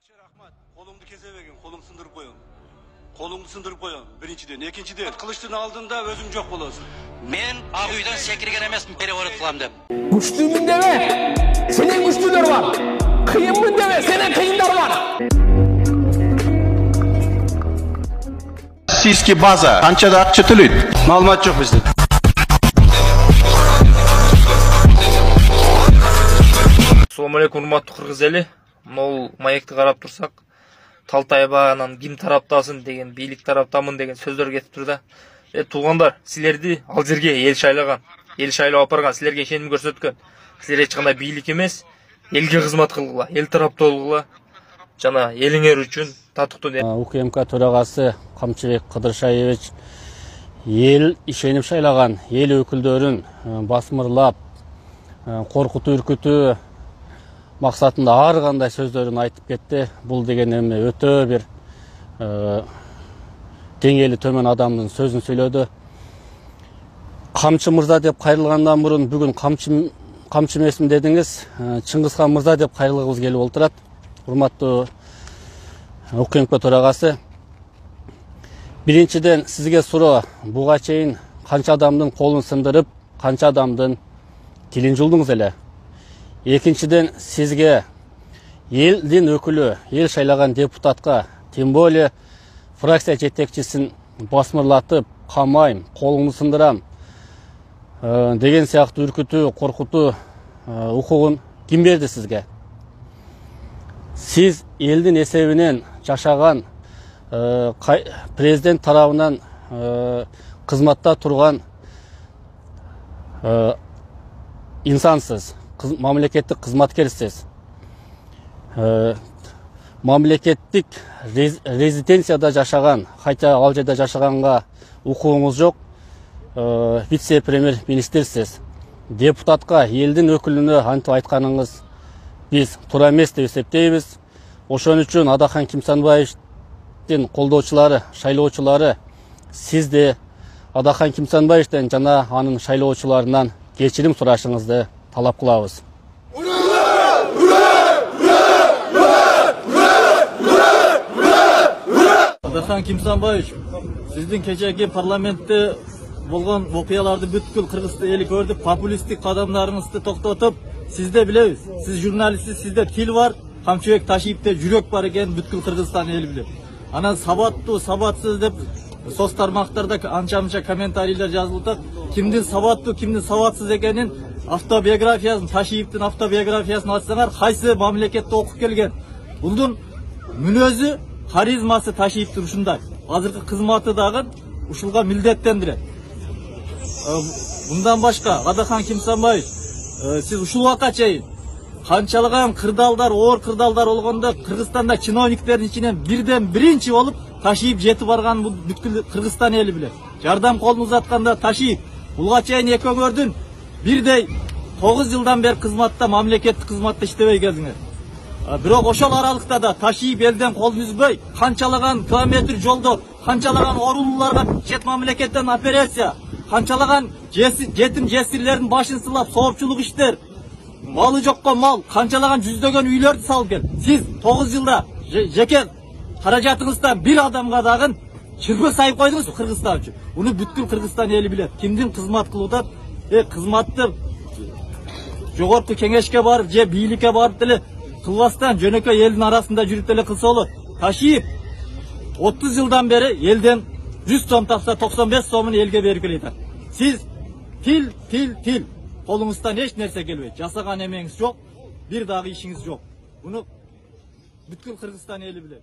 Rahmat, kolumdu kesevegin, kolum sındırıp koyun. Kolumdu sındırıp koyun. Birinciden, ikinciden. Kılıçtın aldığında özüm çok bolosun. Men Ağuy'dan sekirgen emasmın переворот kılam dep. Güçlüyüm deme, senin güçlüler var. Kıyımın deme, senin kıyımlar var. Российский база qanchada ақша төлейді? Ma'lumot yo'q bizda. Assalamu alaikum, урматтуу кыргыз эли. Мол маекти карап турсак, Талтай баганан ким тараптасын деген, бийлик тараптамын деген сөздөр кетип тур да. Туугандар, силерди ал жерге эл шайлаган, эл шайлап апарган, силерге ишеним көрсөткөн. Силер эч кандай бийлик эмес, элге кызмат кылгыла, эл тараптуу болгула. Жана элиңер үчүн татыктуу. УКМК төрагасы Камчыбек Кыдыршаевич ел ишенип шайлаган ел өкүлдөрүн басмырлап, коркутуу, үркүтүү максатында ар кандай сөздөрүн айтып кетти. Бул деген эми өтө бир деңгээли төмөн адамдын сөзүн сүйлөдү. Камчы мырза деп кайрылгандан мурун бүгүн камчы эмесмин дедиңиз. Чыңгызхан мырза деп кайрылгыбыз келип отурат. Урматтуу УКМК төрагасы, биринчиден сизге суроо, буга чейин канча адамдын колун сындырып, канча адамдын тилин жулдуңуз эле? Экинчиден сизге элдин өкүлү, эл шайлаган депутатка, тем более фракция жетекчисин басмырлатып, камайм, колуңду сындырам деген сыяктуу үркүтүү, коркутуу укугун ким берди сизге? Сиз элдин эсебинен жашаган, президент тарабынан кызматта турган инсансыз, мамлекеттик кызматкерсиз. Мамлекеттик резиденцияда жашаган, хотя ал жерде жашаганга укугуңуз жок, вице-премьер министрсиз. Депутатка, элдин өкүлүнө антип айтканыңыз биз туура эмес деп эсептейбиз. Ошон үчүн Адахан Кимсанбаевдин колдоочулары, шайлоочулары сизде Адахан Кимсанбаевден жана анын шайлоочуларынан кечирим сурашыңызды талап кылабыз. Адахан Кимсанбаевич, сиздин кечеги парламентте болгон окуяларды бүткүл кыргыз эли көрдү. Популисттик кадамдарыңызды токтотуп, сизде билебиз. Сиз журналистсиз, сизде тил бар. Камчыбек Ташиевде жүрөк бар экен, бүткүл Кыргызстан эли билет. Анан сабаттуу, сабатсыз деп соц тармактарда анча-мынча комментарийлер жазылып атат. Кимдин сабаттуу, кимдин сабатсыз экенин автобиографиясын, Ташиевдин автобиографиясын ачсаңар, кайсы мамлекетте окуп келген. Булдун мүнөзү, харизмасы Ташиевдин ушундай. Азыркы кызматы дагы ушулга милдеттендирет. Bundan başka Адахан Кимсанбаевич, siz ушул убакка чейин канчалаган кырдалдар, оор кырдалдар болгондо Кыргызстанда чиновниктердин ичинен бирден биринчи болуп Ташиев жетип барганын бүткүл Кыргызстан эли билет. Жардам колун узатканда Ташиев, буга чейин экөөңөрдүн бирдей 9 жылдан бери кызматта, мамлекеттик кызматта иштебей келдиңер. Бирок ошол аралыкта да Ташиев элден колун үзбөй, канчалаган километр жолдо, канчалаган оорулууларга чет мамлекеттен операция, канчалаган жетим жесирлердин башын сылап, соопчулук иштер, малы жокко мал, канчалаган жүздөгөн үйлөрдү салып кел. Сиз 9 жылда жеке каражатыңыздан бир адамга дагы чырпы сайып койдуңуз Кыргызстан үчүн. Уну бүткүл Кыргызстан эли билет. Кимдин кызмат кылып атат? Кызматты жогорку кеңешке барып, же бийликке барып деле кылбастан жөнөкөй элдин арасында жүрүп деле кылса болот. Ташиев 30 жылдан бери элден 100 сом тапса 95 сомун элге берип келет. Сиз тил колуңуздан эч нерсе келбейт. Жасаган эмеңиз жок, бир дагы ишиңиз жок. Буну бүткүл Кыргызстан эли билет.